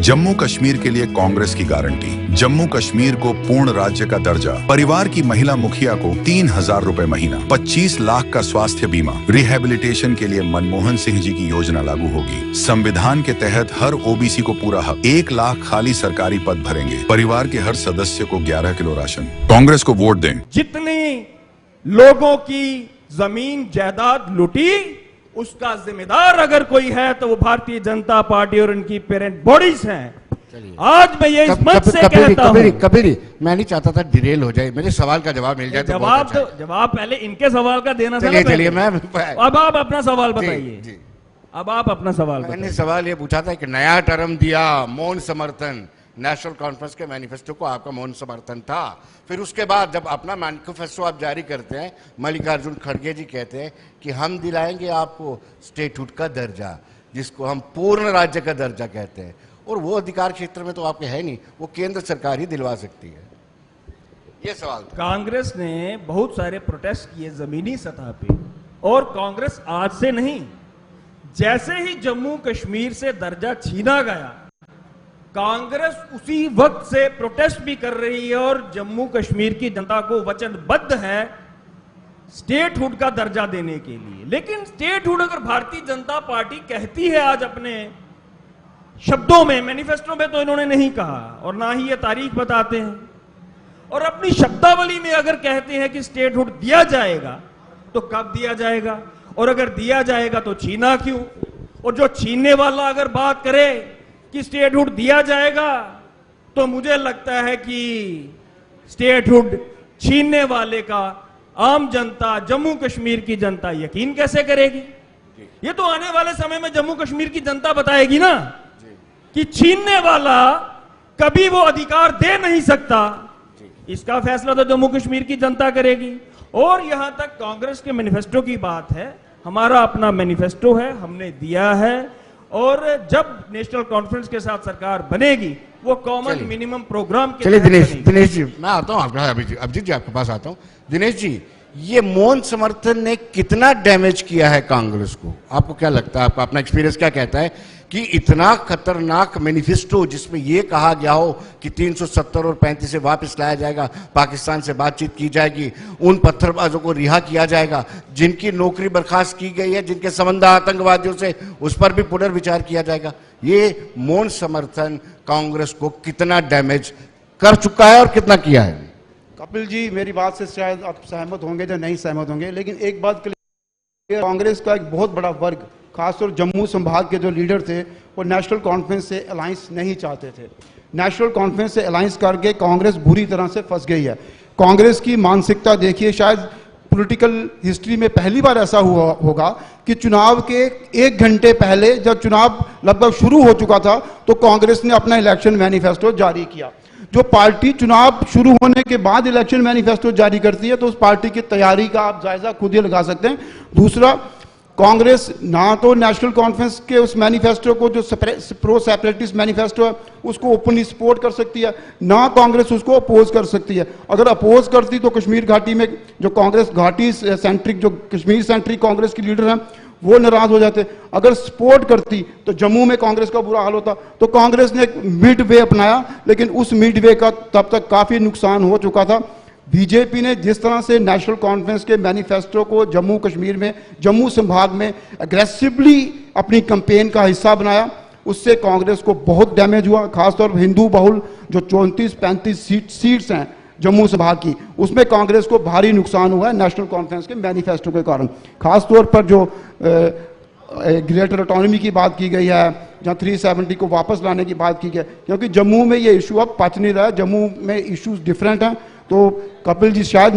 जम्मू कश्मीर के लिए कांग्रेस की गारंटी, जम्मू कश्मीर को पूर्ण राज्य का दर्जा, परिवार की महिला मुखिया को 3,000 रुपए महीना, 25 लाख का स्वास्थ्य बीमा, रिहेबिलिटेशन के लिए मनमोहन सिंह जी की योजना लागू होगी। संविधान के तहत हर ओबीसी को पूरा हक, 1 लाख खाली सरकारी पद भरेंगे, परिवार के हर सदस्य को 11 किलो राशन। कांग्रेस को वोट दें। जितनी लोगों की जमीन जायदाद लूटी, उसका जिम्मेदार अगर कोई है तो वो भारतीय जनता पार्टी और उनकी पेरेंट बॉडीज हैं। आज मैं ये इस मंच से कहता हूं। कबीर, मैं नहीं चाहता था डिरेल हो जाए, मेरे सवाल का जवाब मिल जाए तो जवाब पहले इनके सवाल का देना था। चलिए मैं अब आप अपना सवाल बताइए। अब आप अपना सवाल बताइए। मैंने सवाल ये पूछा था कि नया टर्म दिया, मौन समर्थन, नेशनल कॉन्फ्रेंस के मैनिफेस्टो को आपका मौन समर्थन था। फिर उसके बाद जब अपना मैनिफेस्टो आप जारी करते हैं, मल्लिकार्जुन खड़गे जी कहते हैं कि हम दिलाएंगे आपको स्टेटहुड का दर्जा, जिसको हम पूर्ण राज्य का दर्जा कहते हैं, और वो अधिकार क्षेत्र में तो आपके है नहीं, वो केंद्र सरकार ही दिलवा सकती है। ये सवाल था। कांग्रेस ने बहुत सारे प्रोटेस्ट किए जमीनी सतह पे, और कांग्रेस आज से नहीं, जैसे ही जम्मू कश्मीर से दर्जा छीना गया, कांग्रेस उसी वक्त से प्रोटेस्ट भी कर रही है और जम्मू कश्मीर की जनता को वचनबद्ध है स्टेटहुड का दर्जा देने के लिए। लेकिन स्टेटहुड अगर भारतीय जनता पार्टी कहती है आज अपने शब्दों में, मैनिफेस्टो में तो इन्होंने नहीं कहा और ना ही ये तारीख बताते हैं, और अपनी शब्दावली में अगर कहते हैं कि स्टेटहुड दिया जाएगा तो कब दिया जाएगा, और अगर दिया जाएगा तो छीना क्यों? और जो छीनने वाला अगर बात करे कि स्टेटहुड दिया जाएगा, तो मुझे लगता है कि स्टेटहुड छीनने वाले का आम जनता, जम्मू कश्मीर की जनता यकीन कैसे करेगी? ये तो आने वाले समय में जम्मू कश्मीर की जनता बताएगी ना कि छीनने वाला कभी वो अधिकार दे नहीं सकता। इसका फैसला तो जम्मू कश्मीर की जनता करेगी। और यहां तक कांग्रेस के मैनिफेस्टो की बात है, हमारा अपना मैनिफेस्टो है, हमने दिया है, और जब नेशनल कॉन्फ्रेंस के साथ सरकार बनेगी वो कॉमन मिनिमम प्रोग्राम के। चलिए दिनेश जी, मैं आता हूं आपका, अभिजीत जी आपके पास आता हूं। दिनेश जी, ये मौन समर्थन ने कितना डैमेज किया है कांग्रेस को? आपको क्या लगता है, आपका अपना एक्सपीरियंस क्या कहता है कि इतना खतरनाक मैनिफेस्टो जिसमें यह कहा गया हो कि 370 और 35 से वापस लाया जाएगा, पाकिस्तान से बातचीत की जाएगी, उन पत्थरबाजों को रिहा किया जाएगा, जिनकी नौकरी बर्खास्त की गई है, जिनके संबंध आतंकवादियों से, उस पर भी पुनर्विचार किया जाएगा, ये मौन समर्थन कांग्रेस को कितना डैमेज कर चुका है और कितना किया है? कपिल जी, मेरी बात से शायद आप सहमत होंगे या नहीं सहमत होंगे, लेकिन एक बात क्लियर, कांग्रेस का एक बहुत बड़ा वर्ग, खासतौर जम्मू संभाग के जो लीडर थे, वो नेशनल कॉन्फ्रेंस से अलायंस नहीं चाहते थे। नेशनल कॉन्फ्रेंस से अलायंस करके कांग्रेस बुरी तरह से फंस गई है। कांग्रेस की मानसिकता देखिए, शायद पॉलिटिकल हिस्ट्री में पहली बार ऐसा हुआ होगा कि चुनाव के 1 घंटे पहले, जब चुनाव लगभग शुरू हो चुका था, तो कांग्रेस ने अपना इलेक्शन मैनिफेस्टो जारी किया। जो पार्टी चुनाव शुरू होने के बाद इलेक्शन मैनिफेस्टो जारी करती है, तो उस पार्टी की तैयारी का आप जायजा खुद ही लगा सकते हैं। दूसरा, कांग्रेस ना तो नेशनल कॉन्फ्रेंस के उस मैनिफेस्टो को, जो प्रो सेपरेटिस्ट मैनिफेस्टो है, उसको ओपनली सपोर्ट कर सकती है, ना कांग्रेस उसको अपोज कर सकती है। अगर अपोज करती तो कश्मीर घाटी में जो कांग्रेस घाटी सेंट्रिक, जो कश्मीर सेंट्रिक कांग्रेस के लीडर हैं, वो नाराज हो जाते। अगर सपोर्ट करती तो जम्मू में कांग्रेस का बुरा हाल होता। तो कांग्रेस ने एक मिड वे अपनाया, लेकिन उस मिड वे का तब तक काफी नुकसान हो चुका था। बीजेपी ने जिस तरह से नेशनल कॉन्फ्रेंस के मैनिफेस्टो को जम्मू कश्मीर में, जम्मू संभाग में एग्रेसिवली अपनी कैंपेन का हिस्सा बनाया, उससे कांग्रेस को बहुत डैमेज हुआ। खासतौर पर हिंदू बहुल जो 34-35 सीट्स हैं जम्मू संभाग की, उसमें कांग्रेस को भारी नुकसान हुआ है नेशनल कॉन्फ्रेंस के मैनिफेस्टो के कारण। खासतौर पर जो ग्रेटर ऑटोनॉमी की बात की गई है, जहाँ 370 को वापस लाने की बात की गई, क्योंकि जम्मू में ये इशू अब पच नहीं रहा है, जम्मू में इश्यूज डिफरेंट हैं। तो कपिल जी, शायद